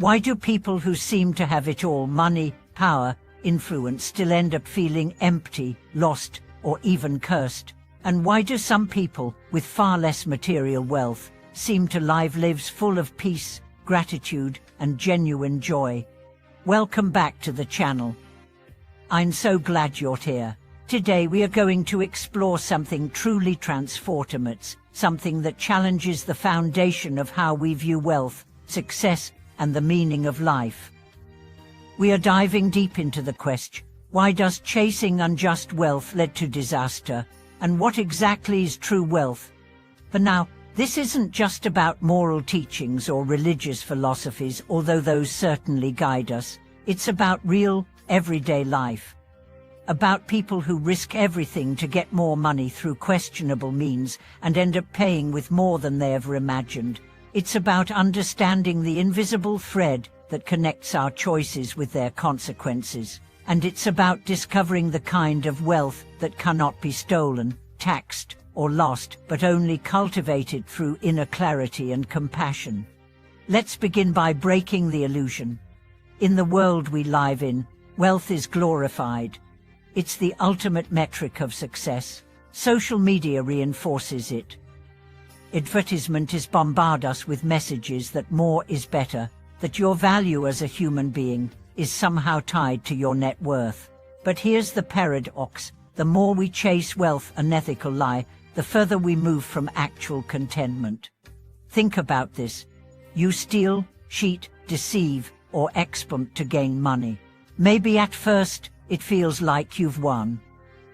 Why do people who seem to have it all, money, power, influence, still end up feeling empty, lost, or even cursed? And why do some people with far less material wealth seem to live lives full of peace, gratitude, and genuine joy? Welcome back to the channel. I'm so glad you're here. Today we are going to explore something truly transformative, something that challenges the foundation of how we view wealth, success, and the meaning of life. We are diving deep into the question, why does chasing unjust wealth lead to disaster, and what exactly is true wealth? But now, this isn't just about moral teachings or religious philosophies, although those certainly guide us. It's about real, everyday life. About people who risk everything to get more money through questionable means and end up paying with more than they ever imagined. It's about understanding the invisible thread that connects our choices with their consequences. And it's about discovering the kind of wealth that cannot be stolen, taxed, or lost, but only cultivated through inner clarity and compassion. Let's begin by breaking the illusion. In the world we live in, wealth is glorified. It's the ultimate metric of success. Social media reinforces it. Advertisements bombard us with messages that more is better, that your value as a human being is somehow tied to your net worth. But here's the paradox. The more we chase wealth, an ethical lie, the further we move from actual contentment. Think about this. You steal, cheat, deceive, or exploit to gain money. Maybe at first, it feels like you've won.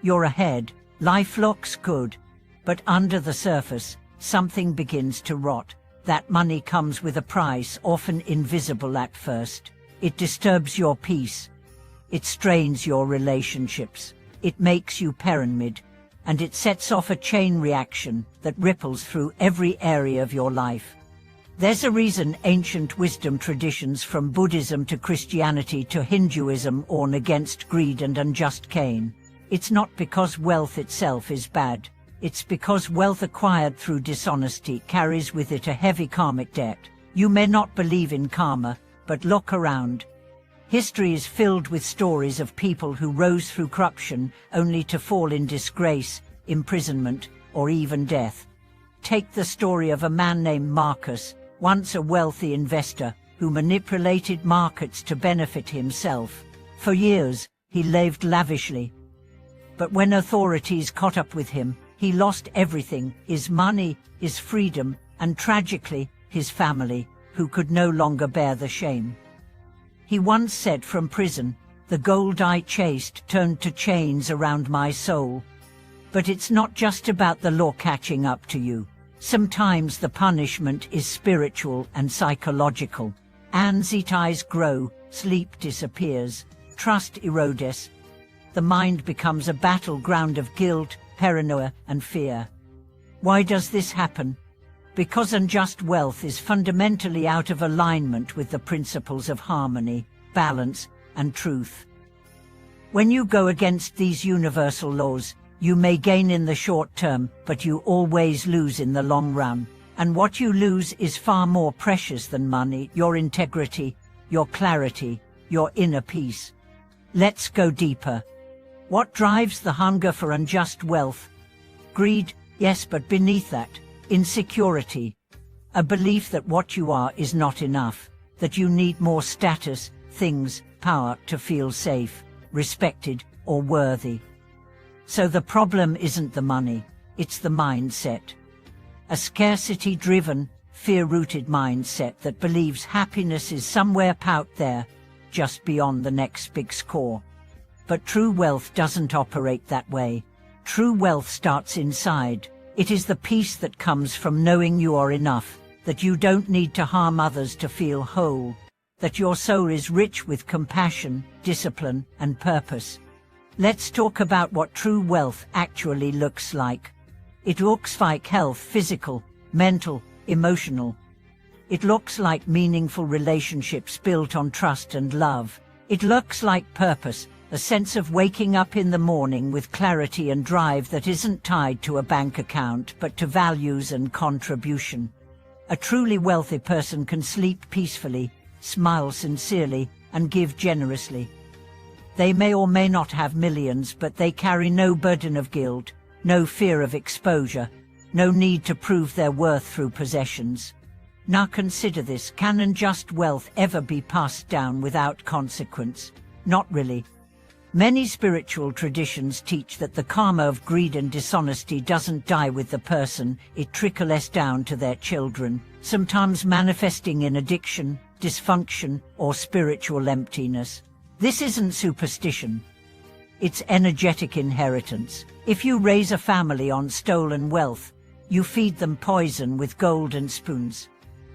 You're ahead, life looks good. But under the surface, something begins to rot. That money comes with a price, often invisible at first. It disturbs your peace. It strains your relationships. It makes you paranoid. And it sets off a chain reaction that ripples through every area of your life. There's a reason ancient wisdom traditions from Buddhism to Christianity to Hinduism warn against greed and unjust gain. It's not because wealth itself is bad. It's because wealth acquired through dishonesty carries with it a heavy karmic debt. You may not believe in karma, but look around. History is filled with stories of people who rose through corruption only to fall in disgrace, imprisonment, or even death. Take the story of a man named Marcus, once a wealthy investor who manipulated markets to benefit himself. For years, he lived lavishly. But when authorities caught up with him, he lost everything: his money, his freedom, and tragically, his family, who could no longer bear the shame. He once said from prison, "The gold I chased turned to chains around my soul." But it's not just about the law catching up to you. Sometimes the punishment is spiritual and psychological. Anxieties grow, sleep disappears, trust erodes. The mind becomes a battleground of guilt, paranoia, and fear. Why does this happen? Because unjust wealth is fundamentally out of alignment with the principles of harmony, balance, and truth. When you go against these universal laws, you may gain in the short term, but you always lose in the long run. And what you lose is far more precious than money: your integrity, your clarity, your inner peace. Let's go deeper. What drives the hunger for unjust wealth? Greed, yes, but beneath that, insecurity. A belief that what you are is not enough, that you need more status, things, power to feel safe, respected, or worthy. So the problem isn't the money, it's the mindset. A scarcity-driven, fear-rooted mindset that believes happiness is somewhere out there, just beyond the next big score. But true wealth doesn't operate that way. True wealth starts inside. It is the peace that comes from knowing you are enough, that you don't need to harm others to feel whole, that your soul is rich with compassion, discipline, and purpose. Let's talk about what true wealth actually looks like. It looks like health, physical, mental, emotional. It looks like meaningful relationships built on trust and love. It looks like purpose, a sense of waking up in the morning with clarity and drive that isn't tied to a bank account but to values and contribution. A truly wealthy person can sleep peacefully, smile sincerely, and give generously. They may or may not have millions, but they carry no burden of guilt, no fear of exposure, no need to prove their worth through possessions. Now consider this: can unjust wealth ever be passed down without consequence? Not really. Many spiritual traditions teach that the karma of greed and dishonesty doesn't die with the person, it trickles down to their children, sometimes manifesting in addiction, dysfunction, or spiritual emptiness. This isn't superstition. It's energetic inheritance. If you raise a family on stolen wealth, you feed them poison with golden spoons.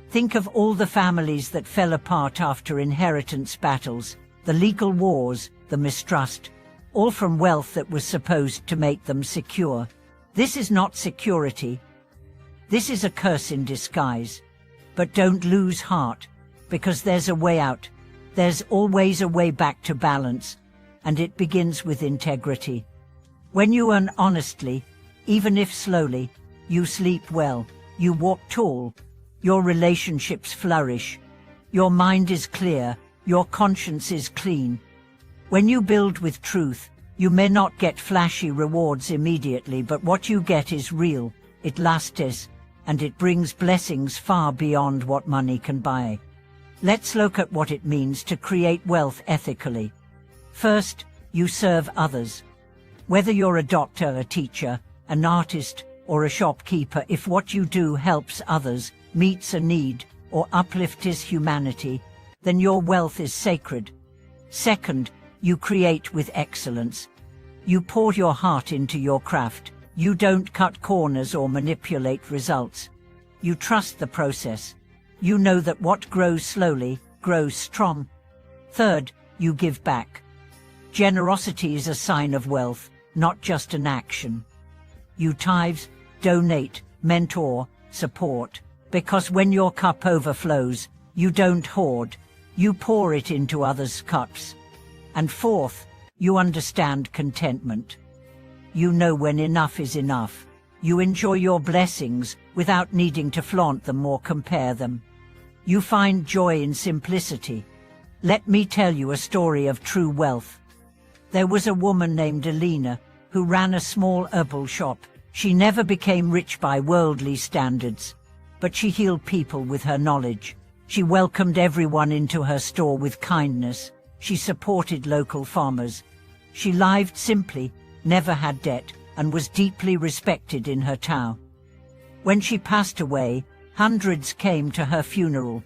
Think of all the families that fell apart after inheritance battles, the legal wars, the mistrust, all from wealth that was supposed to make them secure. This is not security. This is a curse in disguise. But don't lose heart, because there's a way out. There's always a way back to balance, and it begins with integrity. When you earn honestly, even if slowly, you sleep well, you walk tall, your relationships flourish, your mind is clear, your conscience is clean. When you build with truth, you may not get flashy rewards immediately, but what you get is real, it lasts, and it brings blessings far beyond what money can buy. Let's look at what it means to create wealth ethically. First, you serve others. Whether you're a doctor, a teacher, an artist, or a shopkeeper, if what you do helps others, meets a need, or uplifts humanity, then your wealth is sacred. Second, you create with excellence. You pour your heart into your craft. You don't cut corners or manipulate results. You trust the process. You know that what grows slowly, grows strong. Third, you give back. Generosity is a sign of wealth, not just an action. You tithe, donate, mentor, support, because when your cup overflows, you don't hoard, you pour it into others' cups. And fourth, you understand contentment. You know when enough is enough. You enjoy your blessings without needing to flaunt them or compare them. You find joy in simplicity. Let me tell you a story of true wealth. There was a woman named Elena who ran a small herbal shop. She never became rich by worldly standards, but she healed people with her knowledge. She welcomed everyone into her store with kindness. She supported local farmers. She lived simply, never had debt, and was deeply respected in her town. When she passed away, hundreds came to her funeral.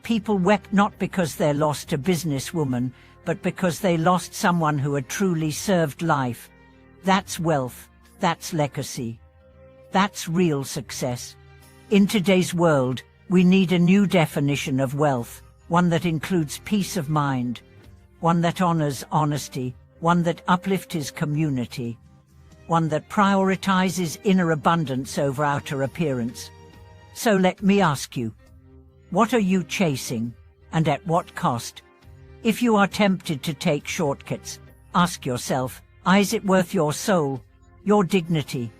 People wept not because they lost a businesswoman, but because they lost someone who had truly served life. That's wealth, that's legacy. That's real success. In today's world, we need a new definition of wealth, one that includes peace of mind, one that honors honesty, one that uplifts community, one that prioritizes inner abundance over outer appearance. So let me ask you, what are you chasing, and at what cost? If you are tempted to take shortcuts, ask yourself, is it worth your soul, your dignity,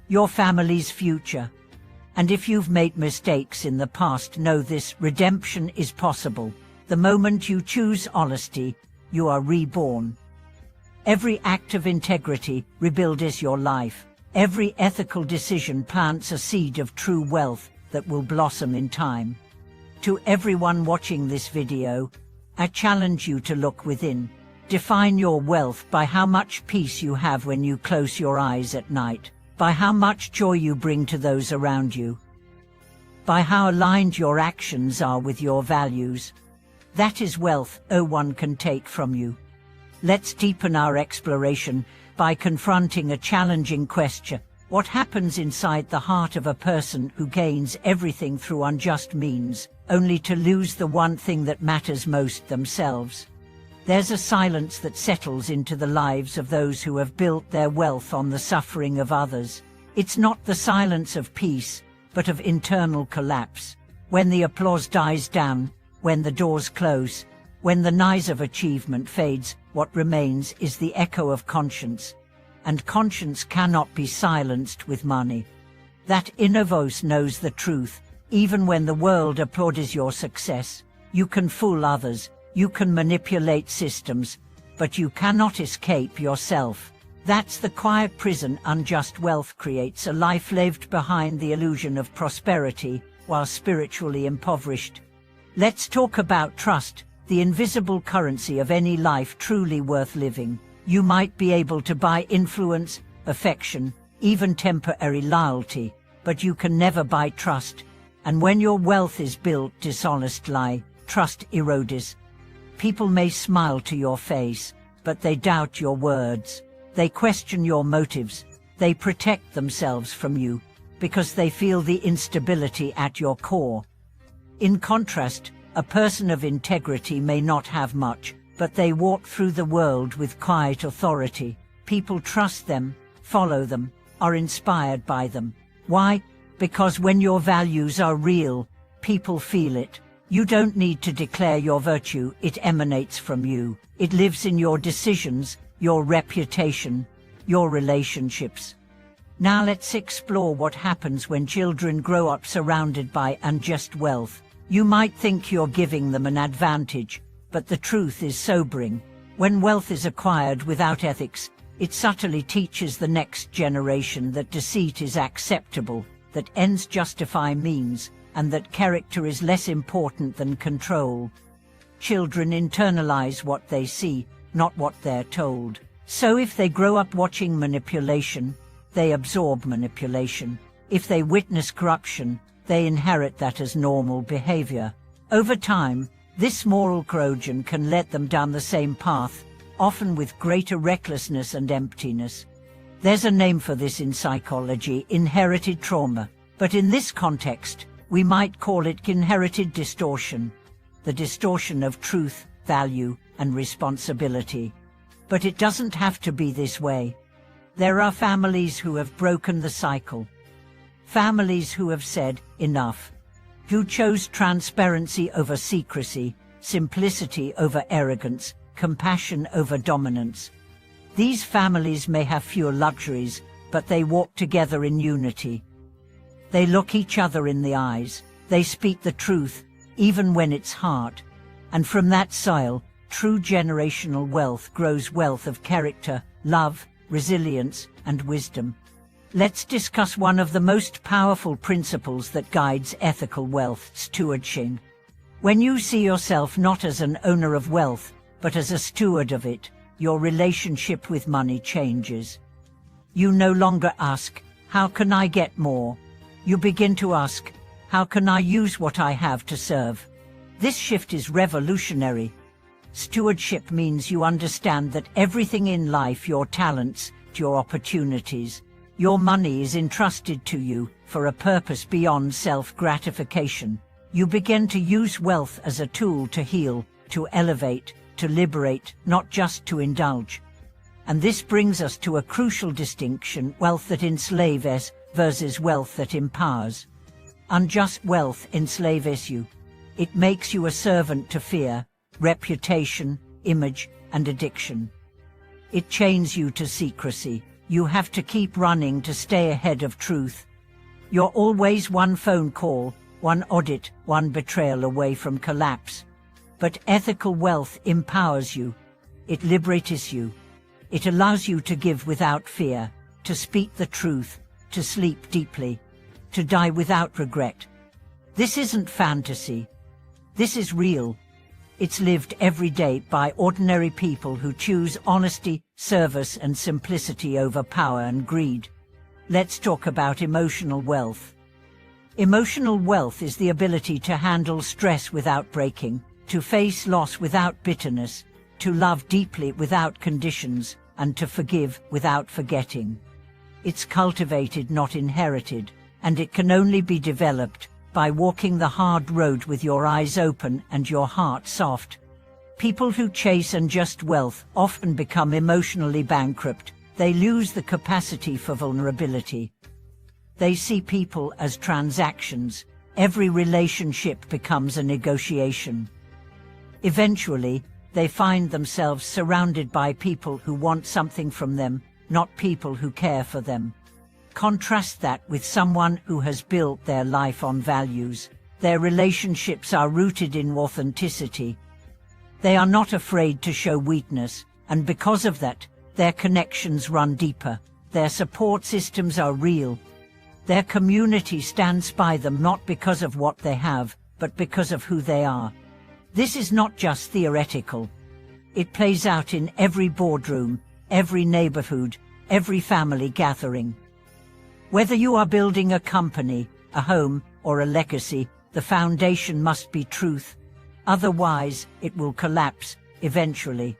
your family's future? And if you've made mistakes in the past, know this: redemption is possible. The moment you choose honesty, you are reborn. Every act of integrity rebuilds your life. Every ethical decision plants a seed of true wealth that will blossom in time. To everyone watching this video, I challenge you to look within. Define your wealth by how much peace you have when you close your eyes at night, by how much joy you bring to those around you, by how aligned your actions are with your values. That is wealth no one can take from you. Let's deepen our exploration by confronting a challenging question. What happens inside the heart of a person who gains everything through unjust means, only to lose the one thing that matters most, themselves? There's a silence that settles into the lives of those who have built their wealth on the suffering of others. It's not the silence of peace, but of internal collapse. When the applause dies down, when the doors close, when the noise of achievement fades, what remains is the echo of conscience. And conscience cannot be silenced with money. That inner voice knows the truth. Even when the world applauds your success, You can fool others, you can manipulate systems, but you cannot escape yourself. That's the quiet prison unjust wealth creates, a life lived behind the illusion of prosperity while spiritually impoverished. Let's talk about trust, the invisible currency of any life truly worth living. You might be able to buy influence, affection, even temporary loyalty, but you can never buy trust. And when your wealth is built dishonestly, trust erodes. People may smile to your face, but they doubt your words. They question your motives. They protect themselves from you because they feel the instability at your core. In contrast, a person of integrity may not have much, but they walk through the world with quiet authority. People trust them, follow them, are inspired by them. Why? Because when your values are real, people feel it. You don't need to declare your virtue, it emanates from you. It lives in your decisions, your reputation, your relationships. Now let's explore what happens when children grow up surrounded by unjust wealth. You might think you're giving them an advantage, but the truth is sobering. When wealth is acquired without ethics, it subtly teaches the next generation that deceit is acceptable, that ends justify means, and that character is less important than control. Children internalize what they see, not what they're told. So if they grow up watching manipulation, they absorb manipulation. If they witness corruption, they inherit that as normal behavior. Over time, this moral corrosion can lead them down the same path, often with greater recklessness and emptiness. There's a name for this in psychology: inherited trauma. But in this context, we might call it inherited distortion, the distortion of truth, value, and responsibility. But it doesn't have to be this way. There are families who have broken the cycle. Families who have said, enough. Who chose transparency over secrecy, simplicity over arrogance, compassion over dominance. These families may have fewer luxuries, but they walk together in unity. They look each other in the eyes. They speak the truth, even when it's hard. And from that soil, true generational wealth grows, wealth of character, love, resilience, and wisdom. Let's discuss one of the most powerful principles that guides ethical wealth: stewardship. When you see yourself not as an owner of wealth, but as a steward of it, your relationship with money changes. You no longer ask, how can I get more? You begin to ask, how can I use what I have to serve? This shift is revolutionary. Stewardship means you understand that everything in life, your talents, your opportunities, your money, is entrusted to you for a purpose beyond self-gratification. You begin to use wealth as a tool to heal, to elevate, to liberate, not just to indulge. And this brings us to a crucial distinction: wealth that enslaves versus wealth that empowers. Unjust wealth enslaves you. It makes you a servant to fear, reputation, image, and addiction. It chains you to secrecy. You have to keep running to stay ahead of truth. You're always one phone call, one audit, one betrayal away from collapse. But ethical wealth empowers you. It liberates you. It allows you to give without fear, to speak the truth, to sleep deeply, to die without regret. This isn't fantasy. This is real. It's lived every day by ordinary people who choose honesty, service, and simplicity over power and greed. Let's talk about emotional wealth. Emotional wealth is the ability to handle stress without breaking, to face loss without bitterness, to love deeply without conditions, and to forgive without forgetting. It's cultivated, not inherited, and it can only be developed by walking the hard road with your eyes open and your heart soft. People who chase unjust wealth often become emotionally bankrupt. They lose the capacity for vulnerability. They see people as transactions. Every relationship becomes a negotiation. Eventually, they find themselves surrounded by people who want something from them, not people who care for them. Contrast that with someone who has built their life on values. Their relationships are rooted in authenticity. They are not afraid to show weakness, and because of that, their connections run deeper. Their support systems are real. Their community stands by them not because of what they have, but because of who they are. This is not just theoretical. It plays out in every boardroom, every neighborhood, every family gathering. Whether you are building a company, a home, or a legacy, the foundation must be truth. Otherwise, it will collapse, eventually.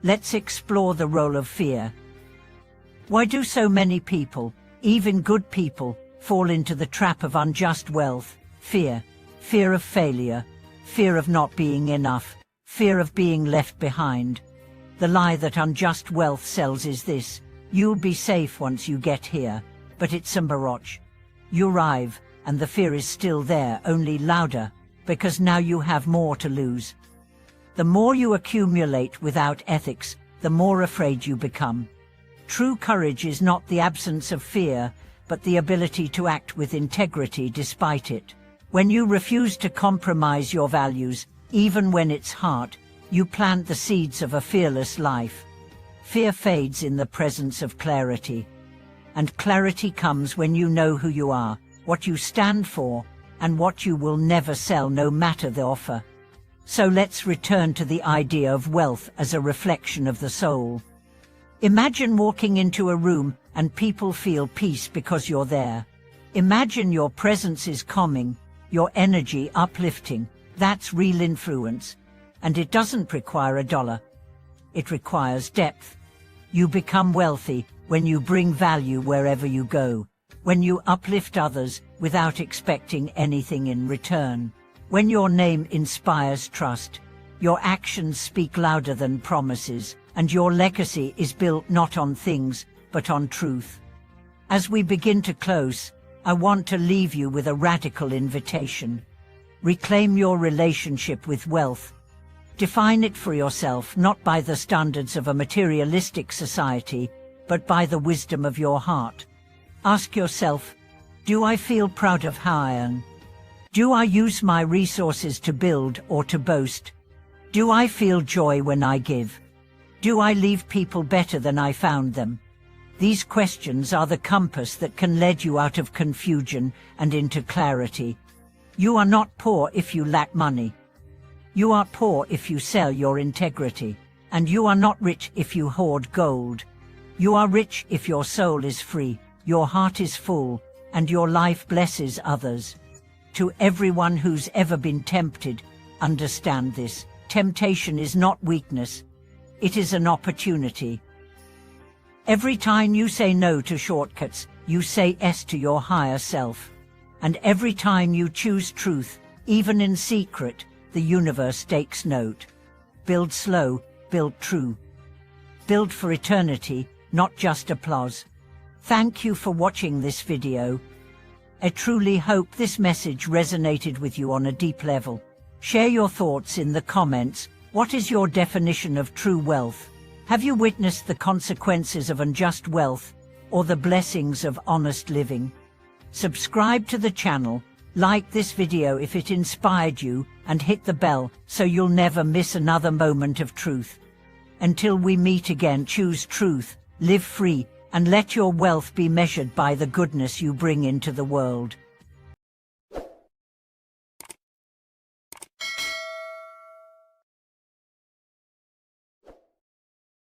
Let's explore the role of fear. Why do so many people, even good people, fall into the trap of unjust wealth? Fear. Fear of failure. Fear of not being enough. Fear of being left behind. The lie that unjust wealth sells is this: you'll be safe once you get here. But it's a mirage. You arrive, and the fear is still there, only louder, because now you have more to lose. The more you accumulate without ethics, the more afraid you become. True courage is not the absence of fear, but the ability to act with integrity despite it. When you refuse to compromise your values, even when it's hard, you plant the seeds of a fearless life. Fear fades in the presence of clarity. And clarity comes when you know who you are, what you stand for, and what you will never sell no matter the offer. So let's return to the idea of wealth as a reflection of the soul. Imagine walking into a room and people feel peace because you're there. Imagine your presence is calming, your energy uplifting. That's real influence. And it doesn't require a dollar. It requires depth. You become wealthy when you bring value wherever you go, when you uplift others without expecting anything in return, when your name inspires trust, your actions speak louder than promises, and your legacy is built not on things, but on truth. As we begin to close, I want to leave you with a radical invitation. Reclaim your relationship with wealth. Define it for yourself, not by the standards of a materialistic society, but by the wisdom of your heart. Ask yourself, do I feel proud of how I earn? Do I use my resources to build or to boast? Do I feel joy when I give? Do I leave people better than I found them? These questions are the compass that can lead you out of confusion and into clarity. You are not poor if you lack money. You are poor if you sell your integrity. And you are not rich if you hoard gold. You are rich if your soul is free, your heart is full, and your life blesses others. To everyone who's ever been tempted, understand this: temptation is not weakness. It is an opportunity. Every time you say no to shortcuts, you say yes to your higher self. And every time you choose truth, even in secret, the universe takes note. Build slow, build true. Build for eternity, not just applause. Thank you for watching this video. I truly hope this message resonated with you on a deep level. Share your thoughts in the comments. What is your definition of true wealth? Have you witnessed the consequences of unjust wealth, or the blessings of honest living? Subscribe to the channel, like this video if it inspired you, and hit the bell so you'll never miss another moment of truth. Until we meet again, choose truth, live free, and let your wealth be measured by the goodness you bring into the world.